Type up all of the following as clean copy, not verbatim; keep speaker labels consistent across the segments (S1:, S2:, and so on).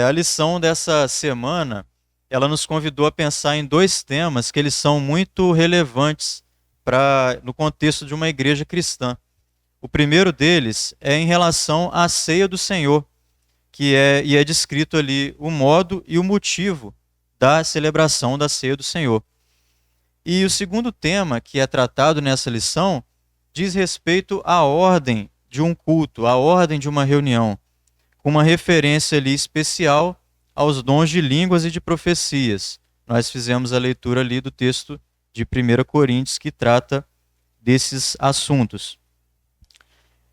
S1: A lição dessa semana, ela nos convidou a pensar em dois temas que eles são muito relevantes no contexto de uma igreja cristã. O primeiro deles é em relação à ceia do Senhor, e é descrito ali o modo e o motivo da celebração da ceia do Senhor. E o segundo tema que é tratado nessa lição diz respeito à ordem de um culto, à ordem de uma reunião, com uma referência ali especial aos dons de línguas e de profecias. Nós fizemos a leitura ali do texto de 1 Coríntios que trata desses assuntos.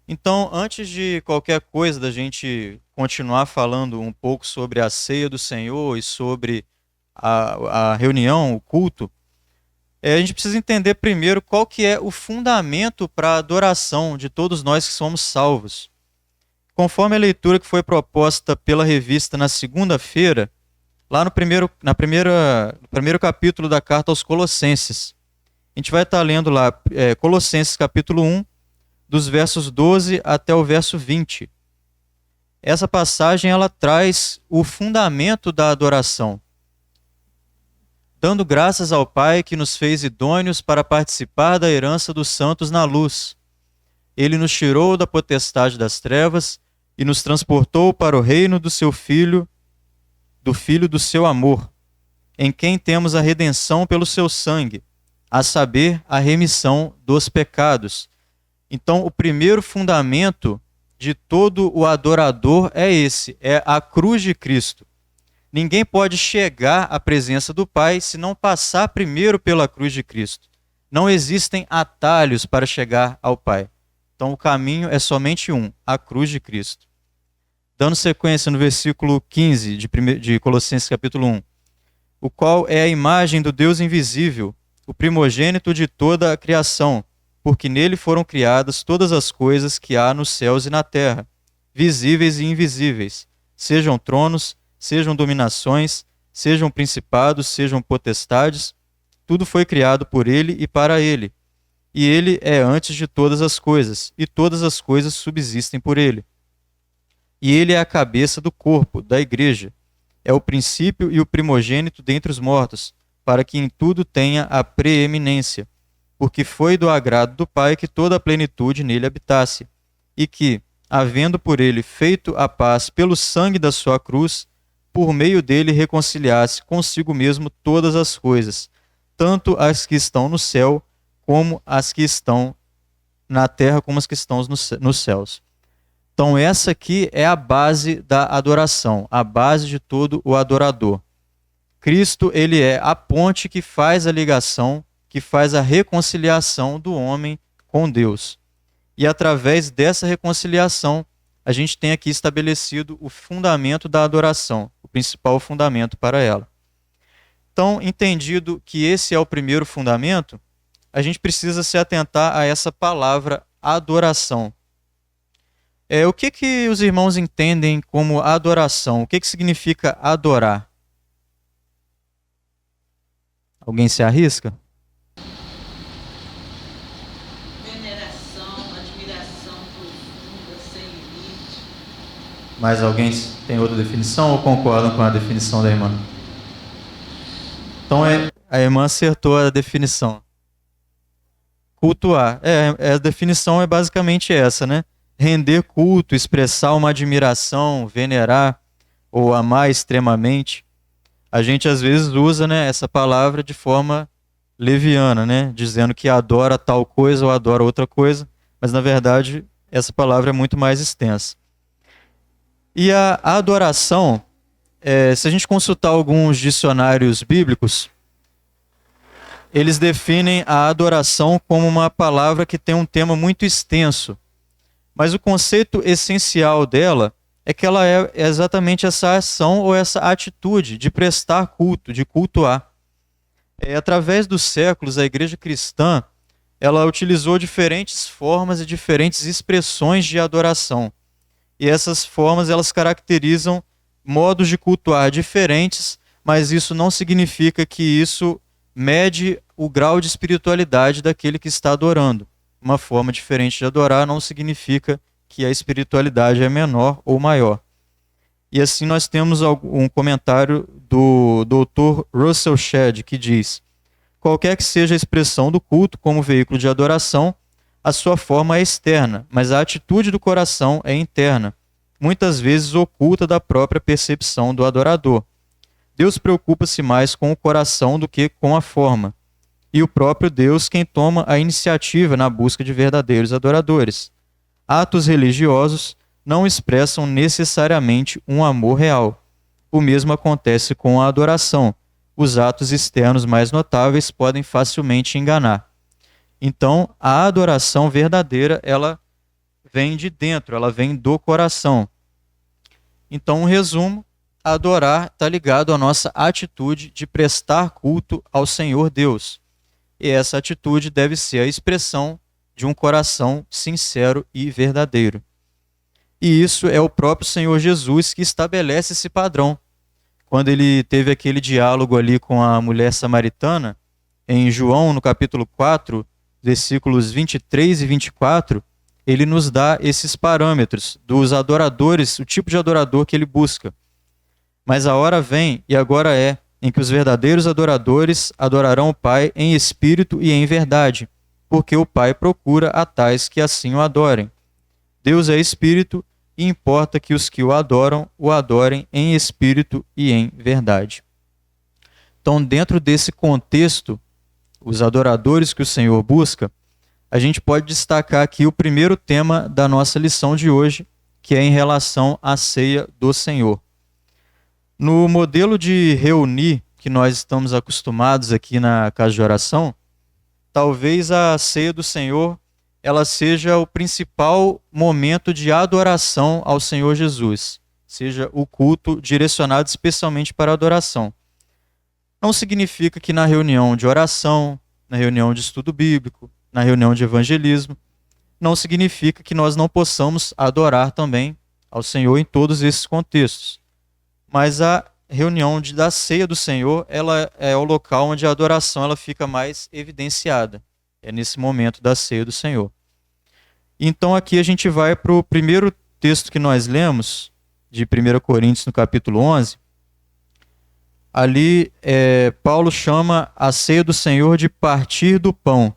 S1: Então, antes de qualquer coisa, da gente continuar falando um pouco sobre a ceia do Senhor e sobre a reunião, o culto, a gente precisa entender primeiro qual que é o fundamento para a adoração de todos nós que somos salvos. Conforme a leitura que foi proposta pela revista na segunda-feira, lá no primeiro capítulo da carta aos Colossenses, a gente vai estar lendo lá Colossenses capítulo 1, dos versos 12 até o verso 20. Essa passagem ela traz o fundamento da adoração, dando graças ao Pai que nos fez idôneos para participar da herança dos santos na luz. Ele nos tirou da potestade das trevas e nos transportou para o reino do seu Filho, do Filho do seu amor, em quem temos a redenção pelo seu sangue, a saber, a remissão dos pecados. Então, o primeiro fundamento de todo o adorador é esse, é a cruz de Cristo. Ninguém pode chegar à presença do Pai se não passar primeiro pela cruz de Cristo. Não existem atalhos para chegar ao Pai. Então o caminho é somente um, a cruz de Cristo. Dando sequência no versículo 15 de Colossenses capítulo 1, o qual é a imagem do Deus invisível, o primogênito de toda a criação, porque nele foram criadas todas as coisas que há nos céus e na terra, visíveis e invisíveis, sejam tronos, sejam dominações, sejam principados, sejam potestades, tudo foi criado por ele e para ele. E ele é antes de todas as coisas, e todas as coisas subsistem por ele. E ele é a cabeça do corpo, da igreja. É o princípio e o primogênito dentre os mortos, para que em tudo tenha a preeminência, porque foi do agrado do Pai que toda a plenitude nele habitasse, e que, havendo por ele feito a paz pelo sangue da sua cruz, por meio dele reconciliasse consigo mesmo todas as coisas, tanto as que estão no céu, como as que estão na terra, como as que estão nos céus. Então essa aqui é a base da adoração, a base de todo o adorador. Cristo, ele é a ponte que faz a ligação, que faz a reconciliação do homem com Deus. E através dessa reconciliação, a gente tem aqui estabelecido o fundamento da adoração, o principal fundamento para ela. Então, entendido que esse é o primeiro fundamento, a gente precisa se atentar a essa palavra adoração. O que os irmãos entendem como adoração? O que significa adorar? Alguém se arrisca?
S2: Veneração, admiração profunda, sem limite.
S1: Mais alguém tem outra definição ou concordam com a definição da irmã? Então a irmã acertou a definição. Cultuar. A definição é basicamente essa, né? Render culto, expressar uma admiração, venerar ou amar extremamente. A gente às vezes usa, né, essa palavra de forma leviana, né? Dizendo que adora tal coisa ou adora outra coisa, mas na verdade essa palavra é muito mais extensa. E a adoração, se a gente consultar alguns dicionários bíblicos, eles definem a adoração como uma palavra que tem um tema muito extenso. Mas o conceito essencial dela é que ela é exatamente essa ação ou essa atitude de prestar culto, de cultuar. Através dos séculos, a igreja cristã ela utilizou diferentes formas e diferentes expressões de adoração. E essas formas elas caracterizam modos de cultuar diferentes, mas isso não significa que isso mede o grau de espiritualidade daquele que está adorando. Uma forma diferente de adorar não significa que a espiritualidade é menor ou maior. E assim nós temos um comentário do Dr. Russell Shedd, que diz: qualquer que seja a expressão do culto como veículo de adoração, a sua forma é externa, mas a atitude do coração é interna, muitas vezes oculta da própria percepção do adorador. Deus preocupa-se mais com o coração do que com a forma, e o próprio Deus quem toma a iniciativa na busca de verdadeiros adoradores. Atos religiosos não expressam necessariamente um amor real. O mesmo acontece com a adoração. Os atos externos mais notáveis podem facilmente enganar. Então, a adoração verdadeira, ela vem de dentro, ela vem do coração. Então, um resumo: adorar está ligado à nossa atitude de prestar culto ao Senhor Deus. E essa atitude deve ser a expressão de um coração sincero e verdadeiro. E isso é o próprio Senhor Jesus que estabelece esse padrão. Quando ele teve aquele diálogo ali com a mulher samaritana, em João, no capítulo 4, versículos 23 e 24, ele nos dá esses parâmetros dos adoradores, o tipo de adorador que ele busca. Mas a hora vem, e agora é, em que os verdadeiros adoradores adorarão o Pai em espírito e em verdade, porque o Pai procura a tais que assim o adorem. Deus é espírito e importa que os que o adorem em espírito e em verdade. Então, dentro desse contexto, os adoradores que o Senhor busca, a gente pode destacar aqui o primeiro tema da nossa lição de hoje, que é em relação à ceia do Senhor. No modelo de reunir que nós estamos acostumados aqui na casa de oração, talvez a ceia do Senhor ela seja o principal momento de adoração ao Senhor Jesus, seja o culto direcionado especialmente para a adoração. Não significa que na reunião de oração, na reunião de estudo bíblico, na reunião de evangelismo, não significa que nós não possamos adorar também ao Senhor em todos esses contextos. Mas a reunião da ceia do Senhor, ela é o local onde a adoração ela fica mais evidenciada. É nesse momento da ceia do Senhor. Então aqui a gente vai para o primeiro texto que nós lemos, de 1 Coríntios, no capítulo 11. Ali Paulo chama a ceia do Senhor de partir do pão.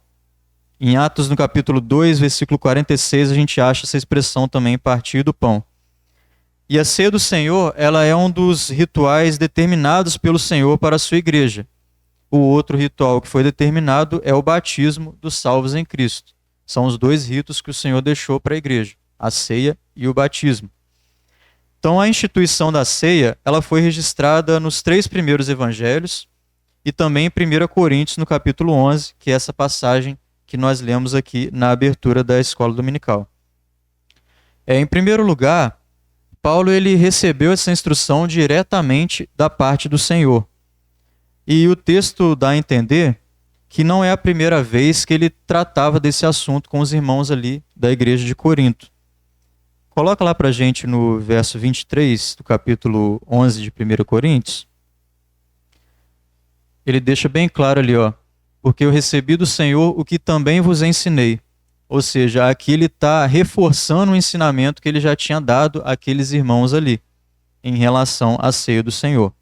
S1: Em Atos, no capítulo 2, versículo 46, a gente acha essa expressão também, partir do pão. E a ceia do Senhor, ela é um dos rituais determinados pelo Senhor para a sua igreja. O outro ritual que foi determinado é o batismo dos salvos em Cristo. São os dois ritos que o Senhor deixou para a igreja, a ceia e o batismo. Então, a instituição da ceia, ela foi registrada nos 3 primeiros evangelhos e também em 1 Coríntios, no capítulo 11, que é essa passagem que nós lemos aqui na abertura da escola dominical. Em primeiro lugar, Paulo ele recebeu essa instrução diretamente da parte do Senhor. E o texto dá a entender que não é a primeira vez que ele tratava desse assunto com os irmãos ali da igreja de Corinto. Coloca lá para a gente no verso 23 do capítulo 11 de 1 Coríntios. Ele deixa bem claro ali, porque eu recebi do Senhor o que também vos ensinei. Ou seja, aqui ele está reforçando o ensinamento que ele já tinha dado àqueles irmãos ali, em relação à ceia do Senhor.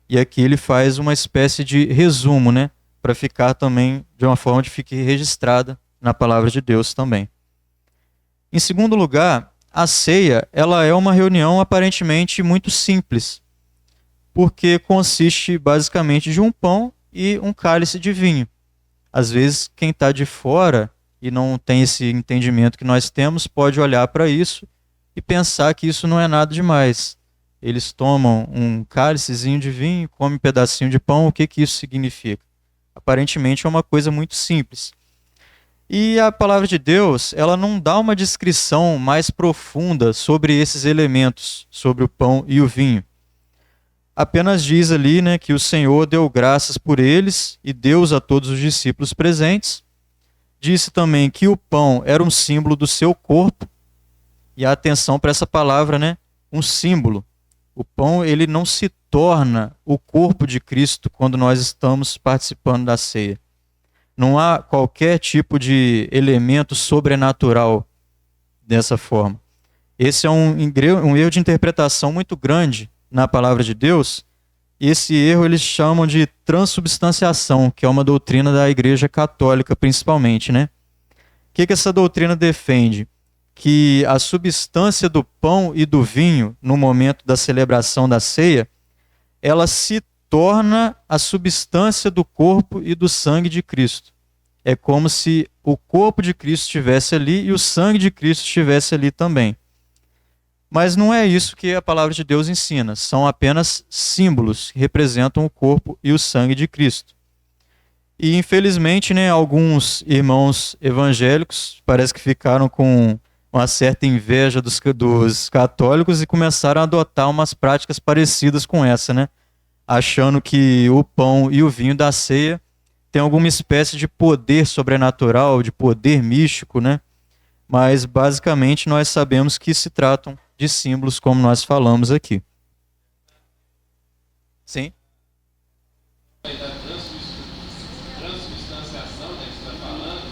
S1: E aqui ele faz uma espécie de resumo, né? Para ficar também de uma forma de ficar registrada na palavra de Deus também. Em segundo lugar, a ceia ela é uma reunião aparentemente muito simples, porque consiste basicamente de um pão e um cálice de vinho. Às vezes, quem está de fora e não tem esse entendimento que nós temos, pode olhar para isso e pensar que isso não é nada demais. Eles tomam um cálicezinho de vinho, comem um pedacinho de pão, o que isso significa? Aparentemente é uma coisa muito simples. E a palavra de Deus, ela não dá uma descrição mais profunda sobre esses elementos, sobre o pão e o vinho. Apenas diz ali, né, que o Senhor deu graças por eles e deu a todos os discípulos presentes. Disse também que o pão era um símbolo do seu corpo. E a atenção para essa palavra, né, um símbolo. O pão ele não se torna o corpo de Cristo quando nós estamos participando da ceia. Não há qualquer tipo de elemento sobrenatural dessa forma. Esse é um erro de interpretação muito grande na palavra de Deus. E esse erro eles chamam de transubstanciação, que é uma doutrina da Igreja Católica, principalmente, né? O que essa doutrina defende? Que a substância do pão e do vinho, no momento da celebração da ceia, ela se torna a substância do corpo e do sangue de Cristo. É como se o corpo de Cristo estivesse ali e o sangue de Cristo estivesse ali também. Mas não é isso que a palavra de Deus ensina. São apenas símbolos que representam o corpo e o sangue de Cristo. E infelizmente, né, alguns irmãos evangélicos parece que ficaram com uma certa inveja dos católicos e começaram a adotar umas práticas parecidas com essa, né? Achando que o pão e o vinho da ceia tem alguma espécie de poder sobrenatural, de poder místico, né? Mas basicamente nós sabemos que se tratam de símbolos, como nós falamos aqui. Sim?
S3: Transubstanciação, né, que você está falando,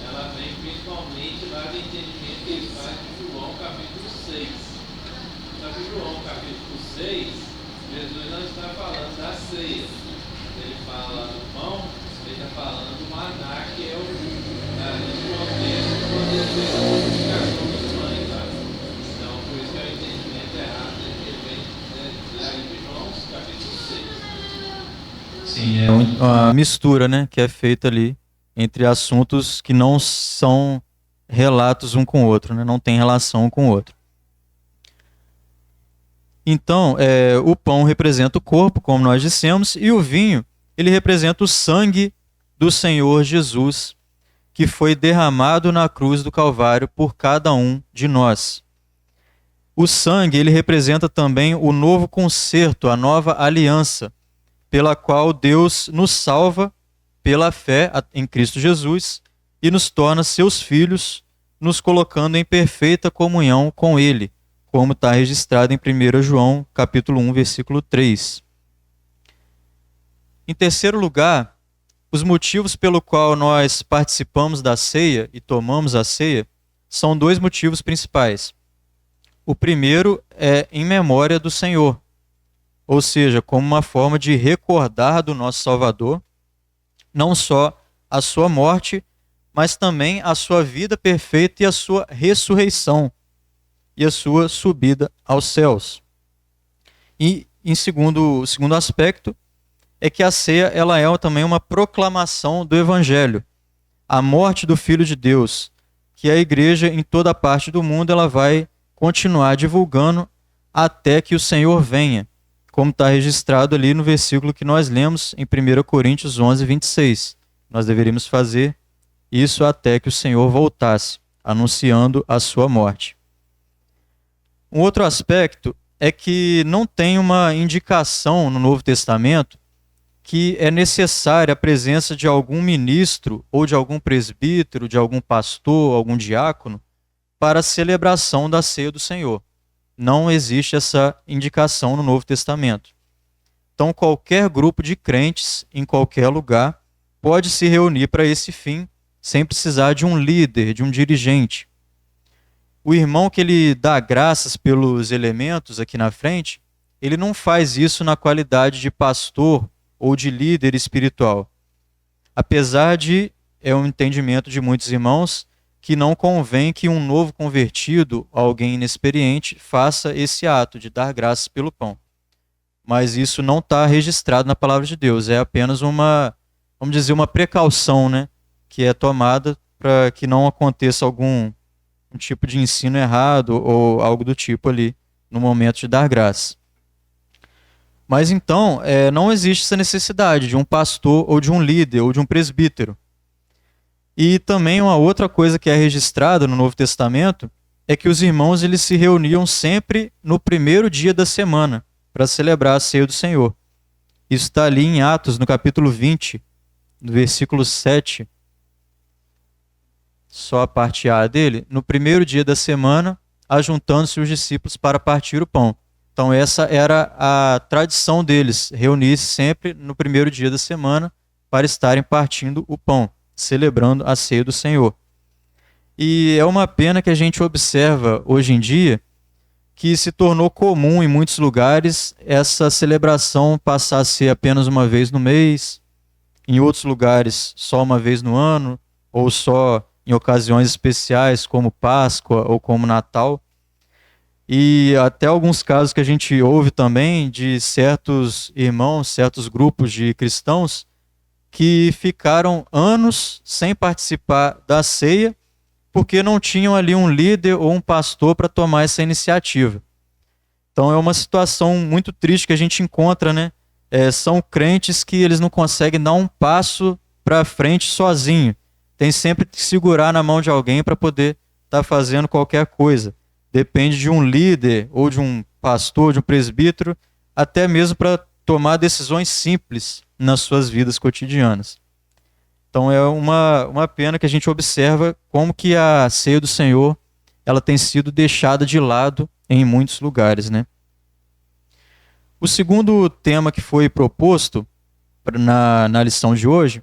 S3: ela vem principalmente lá do entendimento que eles fazem de João capítulo 6. Só que João capítulo 6, Jesus não está falando da ceia. Ele fala do pão, ele está falando do maná, que é o contexto quando ele fez a multiplicação dos pães. Tá? Então, por isso que é o entendimento errado, ele vem de João capítulo 6.
S1: Sim, é uma mistura, né, que é feita ali entre assuntos que não são relatos um com o outro, né, não tem relação um com o outro. Então, o pão representa o corpo, como nós dissemos, e o vinho, ele representa o sangue do Senhor Jesus, que foi derramado na cruz do Calvário por cada um de nós. O sangue, ele representa também o novo concerto, a nova aliança, pela qual Deus nos salva pela fé em Cristo Jesus e nos torna seus filhos, nos colocando em perfeita comunhão com Ele, como está registrado em 1 João, capítulo 1, versículo 3. Em terceiro lugar, os motivos pelo qual nós participamos da ceia e tomamos a ceia são dois motivos principais. O primeiro é em memória do Senhor, ou seja, como uma forma de recordar do nosso Salvador, não só a sua morte, mas também a sua vida perfeita e a sua ressurreição e a sua subida aos céus. E em segundo aspecto, é que a ceia ela é também uma proclamação do Evangelho, a morte do Filho de Deus, que a igreja em toda parte do mundo ela vai continuar divulgando até que o Senhor venha, como está registrado ali no versículo que nós lemos em 1 Coríntios 11, 26. Nós deveríamos fazer isso até que o Senhor voltasse, anunciando a sua morte. Um outro aspecto é que não tem uma indicação no Novo Testamento que é necessária a presença de algum ministro ou de algum presbítero, de algum pastor, algum diácono, para a celebração da ceia do Senhor. Não existe essa indicação no Novo Testamento. Então, qualquer grupo de crentes, em qualquer lugar, pode se reunir para esse fim, sem precisar de um líder, de um dirigente. O irmão que ele dá graças pelos elementos aqui na frente, ele não faz isso na qualidade de pastor ou de líder espiritual. Apesar de, é um entendimento de muitos irmãos, que não convém que um novo convertido, alguém inexperiente, faça esse ato de dar graças pelo pão. Mas isso não está registrado na palavra de Deus, é apenas uma, vamos dizer, uma precaução, né, que é tomada para que não aconteça algum tipo de ensino errado ou algo do tipo ali no momento de dar graça. Mas então, não existe essa necessidade de um pastor ou de um líder ou de um presbítero. E também uma outra coisa que é registrada no Novo Testamento é que os irmãos eles se reuniam sempre no primeiro dia da semana para celebrar a ceia do Senhor. Isso está ali em Atos, no capítulo 20, no versículo 7. Só a parte A dele. No primeiro dia da semana, ajuntando-se os discípulos para partir o pão. Então essa era a tradição deles, reunir-se sempre no primeiro dia da semana para estarem partindo o pão, celebrando a ceia do Senhor. E é uma pena que a gente observa hoje em dia que se tornou comum em muitos lugares essa celebração passar a ser apenas uma vez no mês, em outros lugares só uma vez no ano, ou só em ocasiões especiais como Páscoa ou como Natal. E até alguns casos que a gente ouve também de certos irmãos, certos grupos de cristãos que ficaram anos sem participar da ceia porque não tinham ali um líder ou um pastor para tomar essa iniciativa. Então é uma situação muito triste que a gente encontra, né? São crentes que eles não conseguem dar um passo para frente sozinho. Tem sempre que segurar na mão de alguém para poder estar fazendo qualquer coisa. Depende de um líder ou de um pastor, de um presbítero, até mesmo para tomar decisões simples nas suas vidas cotidianas. Então é uma pena que a gente observa como que a ceia do Senhor ela tem sido deixada de lado em muitos lugares, né? O segundo tema que foi proposto na lição de hoje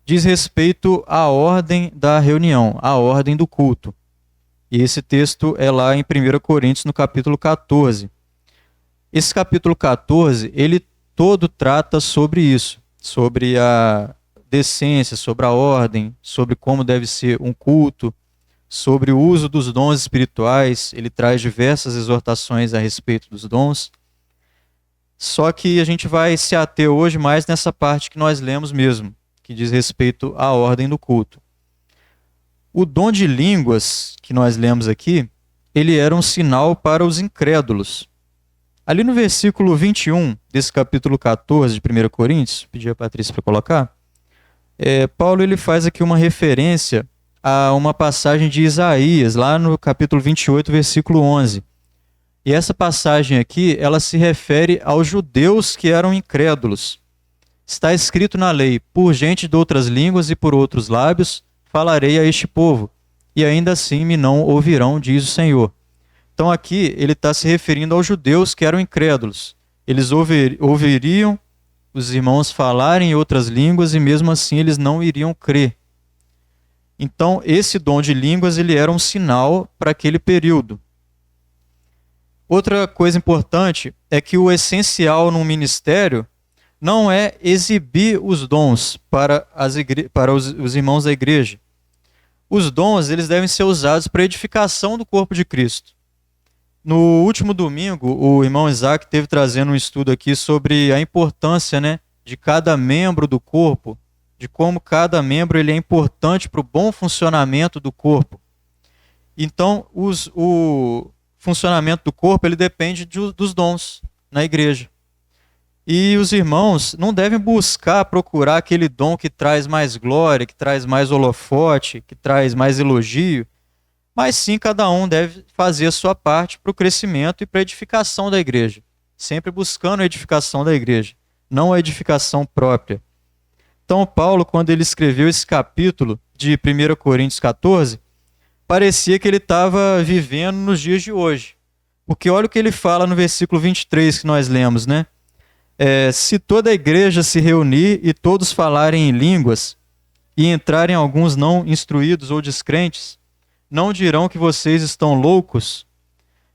S1: diz respeito à ordem da reunião, à ordem do culto. E esse texto é lá em 1 Coríntios, no capítulo 14. Esse capítulo 14, ele todo trata sobre isso, sobre a decência, sobre a ordem, sobre como deve ser um culto, sobre o uso dos dons espirituais. Ele traz diversas exortações a respeito dos dons. Só que a gente vai se ater hoje mais nessa parte que nós lemos mesmo, que diz respeito à ordem do culto. O dom de línguas que nós lemos aqui, ele era um sinal para os incrédulos. Ali no versículo 21 desse capítulo 14 de 1 Coríntios, pedi a Patrícia para colocar, Paulo ele faz aqui uma referência a uma passagem de Isaías, lá no capítulo 28, versículo 11. E essa passagem aqui, ela se refere aos judeus que eram incrédulos. Está escrito na lei: por gente de outras línguas e por outros lábios falarei a este povo, e ainda assim me não ouvirão, diz o Senhor. Então aqui ele está se referindo aos judeus que eram incrédulos. Eles ouviriam os irmãos falarem em outras línguas e mesmo assim eles não iriam crer. Então esse dom de línguas ele era um sinal para aquele período. Outra coisa importante é que o essencial num ministério não é exibir os dons para os irmãos da igreja. Os dons eles devem ser usados para a edificação do corpo de Cristo. No último domingo, o irmão Isaac esteve trazendo um estudo aqui sobre a importância, né, de cada membro do corpo, de como cada membro ele é importante para o bom funcionamento do corpo. Então, o funcionamento do corpo ele depende dos dons na igreja. E os irmãos não devem procurar aquele dom que traz mais glória, que traz mais holofote, que traz mais elogio, mas sim cada um deve fazer a sua parte para o crescimento e para a edificação da igreja, sempre buscando a edificação da igreja, não a edificação própria. Então Paulo, quando ele escreveu esse capítulo de 1 Coríntios 14, parecia que ele estava vivendo nos dias de hoje. Porque olha o que ele fala no versículo 23 que nós lemos, né? Se toda a igreja se reunir e todos falarem em línguas, e entrarem alguns não instruídos ou descrentes, não dirão que vocês estão loucos?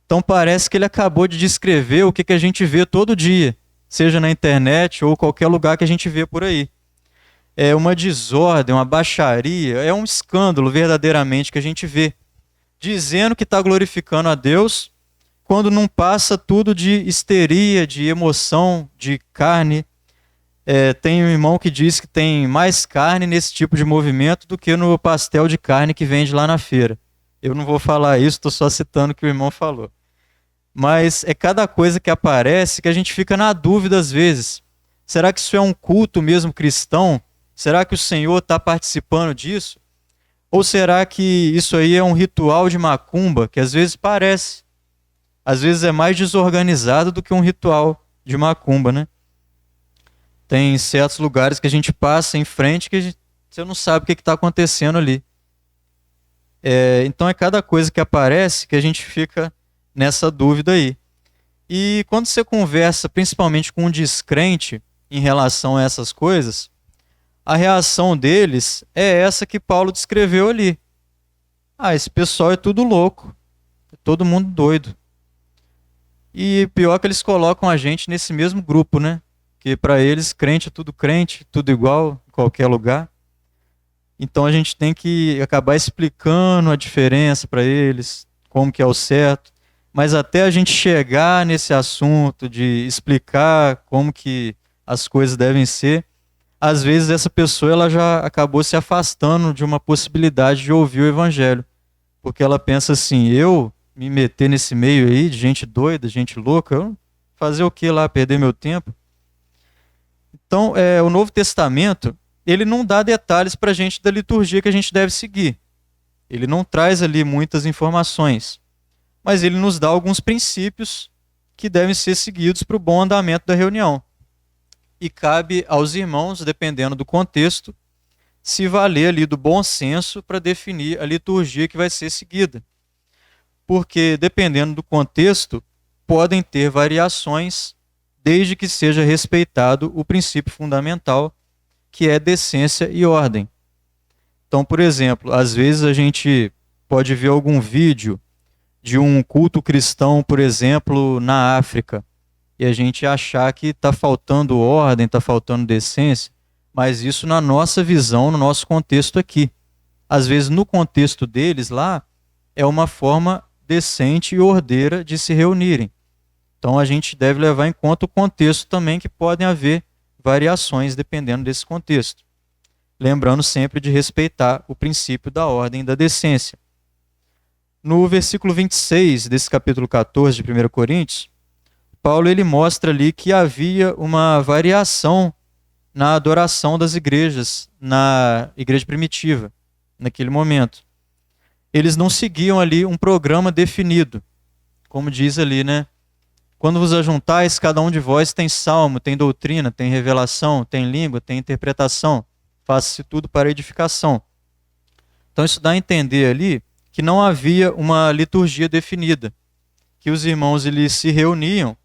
S1: Então parece que ele acabou de descrever o que a gente vê todo dia, seja na internet ou qualquer lugar que a gente vê por aí. É uma desordem, uma baixaria, é um escândalo verdadeiramente que a gente vê, dizendo que está glorificando a Deus, quando não passa tudo de histeria, de emoção, de carne. Tem um irmão que diz que tem mais carne nesse tipo de movimento do que no pastel de carne que vende lá na feira. Eu não vou falar isso, estou só citando o que o irmão falou. Mas é cada coisa que aparece que a gente fica na dúvida às vezes. Será que isso é um culto mesmo cristão? Será que o Senhor está participando disso? Ou será que isso aí é um ritual de macumba, que às vezes parece? Às vezes é mais desorganizado do que um ritual de macumba, né? Tem certos lugares que a gente passa em frente que você não sabe o que está acontecendo ali. Então é cada coisa que aparece que a gente fica nessa dúvida aí. E quando você conversa principalmente com um descrente em relação a essas coisas, a reação deles é essa que Paulo descreveu ali. esse pessoal é tudo louco, é todo mundo doido. E pior que eles colocam a gente nesse mesmo grupo, né? Que para eles crente é tudo igual, em qualquer lugar. Então a gente tem que acabar explicando a diferença para eles, como que é o certo. Mas até a gente chegar nesse assunto de explicar como que as coisas devem ser, às vezes essa pessoa ela já acabou se afastando de uma possibilidade de ouvir o evangelho. Porque ela pensa assim, eu me meter nesse meio aí de gente doida, gente louca, eu fazer o que lá, perder meu tempo? Então, o Novo Testamento, ele não dá detalhes para a gente da liturgia que a gente deve seguir. Ele não traz ali muitas informações, mas ele nos dá alguns princípios que devem ser seguidos para o bom andamento da reunião. E cabe aos irmãos, dependendo do contexto, se valer ali do bom senso para definir a liturgia que vai ser seguida. Porque, dependendo do contexto, podem ter variações, desde que seja respeitado o princípio fundamental, que é decência e ordem. Então, por exemplo, às vezes a gente pode ver algum vídeo de um culto cristão, por exemplo, na África, e a gente achar que está faltando ordem, está faltando decência, mas isso na nossa visão, no nosso contexto aqui. Às vezes, no contexto deles lá, é uma forma decente e ordeira de se reunirem. Então, a gente deve levar em conta o contexto também, que podem haver variações dependendo desse contexto. Lembrando sempre de respeitar o princípio da ordem e da decência. No versículo 26 desse capítulo 14 de 1 Coríntios, Paulo ele mostra ali que havia uma variação na adoração das igrejas, na igreja primitiva, naquele momento. Eles não seguiam ali um programa definido, como diz ali, né? Quando vos ajuntais, cada um de vós tem salmo, tem doutrina, tem revelação, tem língua, tem interpretação. Faça-se tudo para edificação. Então isso dá a entender ali que não havia uma liturgia definida, que os irmãos eles se reuniam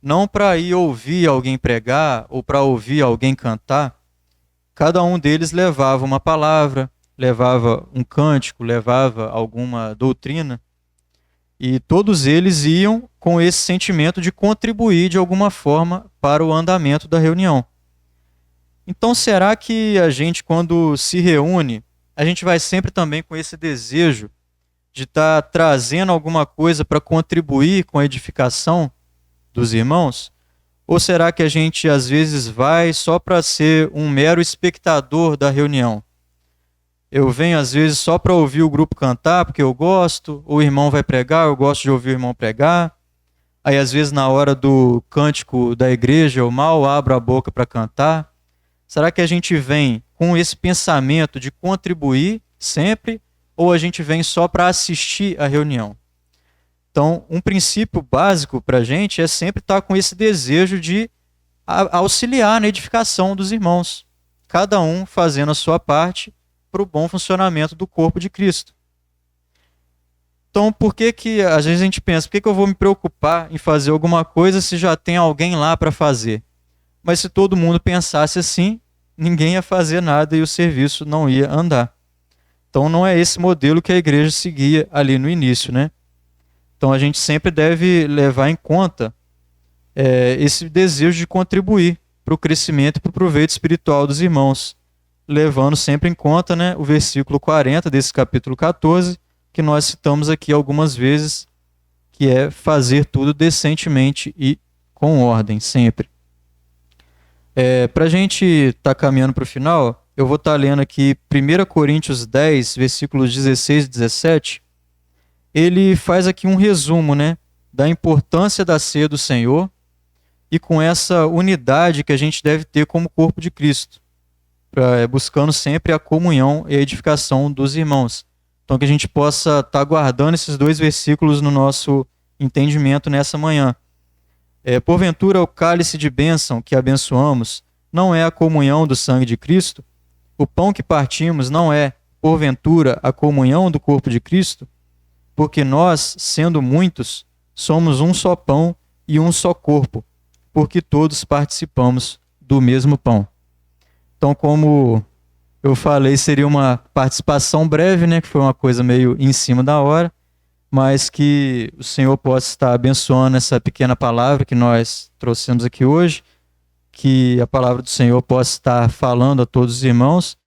S1: não para ir ouvir alguém pregar ou para ouvir alguém cantar. Cada um deles levava uma palavra, levava um cântico, levava alguma doutrina, e todos eles iam com esse sentimento de contribuir de alguma forma para o andamento da reunião. Então, será que a gente, quando se reúne, a gente vai sempre também com esse desejo de estar trazendo alguma coisa para contribuir com a edificação dos irmãos? Ou será que a gente às vezes vai só para ser um mero espectador da reunião? Eu venho às vezes só para ouvir o grupo cantar, porque eu gosto, o irmão vai pregar, eu gosto de ouvir o irmão pregar. Aí às vezes na hora do cântico da igreja eu mal abro a boca para cantar. Será que a gente vem com esse pensamento de contribuir sempre, ou a gente vem só para assistir a reunião? Então, um princípio básico para a gente é sempre estar com esse desejo de auxiliar na edificação dos irmãos, cada um fazendo a sua parte para o bom funcionamento do corpo de Cristo. Então, por que às vezes a gente pensa, por que eu vou me preocupar em fazer alguma coisa se já tem alguém lá para fazer? Mas se todo mundo pensasse assim, ninguém ia fazer nada e o serviço não ia andar. Então, não é esse modelo que a igreja seguia ali no início, né? Então a gente sempre deve levar em conta esse desejo de contribuir para o crescimento e para o proveito espiritual dos irmãos, levando sempre em conta, né, o versículo 40 desse capítulo 14, que nós citamos aqui algumas vezes, que é fazer tudo decentemente e com ordem, sempre. Para a gente estar caminhando para o final, eu vou estar lendo aqui 1 Coríntios 10, versículos 16 e 17, ele faz aqui um resumo, né, da importância da ceia do Senhor e com essa unidade que a gente deve ter como corpo de Cristo, buscando sempre a comunhão e a edificação dos irmãos. Então que a gente possa estar guardando esses dois versículos no nosso entendimento nessa manhã. Porventura o cálice de bênção que abençoamos não é a comunhão do sangue de Cristo? O pão que partimos não é, porventura, a comunhão do corpo de Cristo? Porque nós, sendo muitos, somos um só pão e um só corpo, porque todos participamos do mesmo pão. Então, como eu falei seria uma participação breve, né? Que foi uma coisa meio em cima da hora, mas que o Senhor possa estar abençoando essa pequena palavra que nós trouxemos aqui hoje, que a palavra do Senhor possa estar falando a todos os irmãos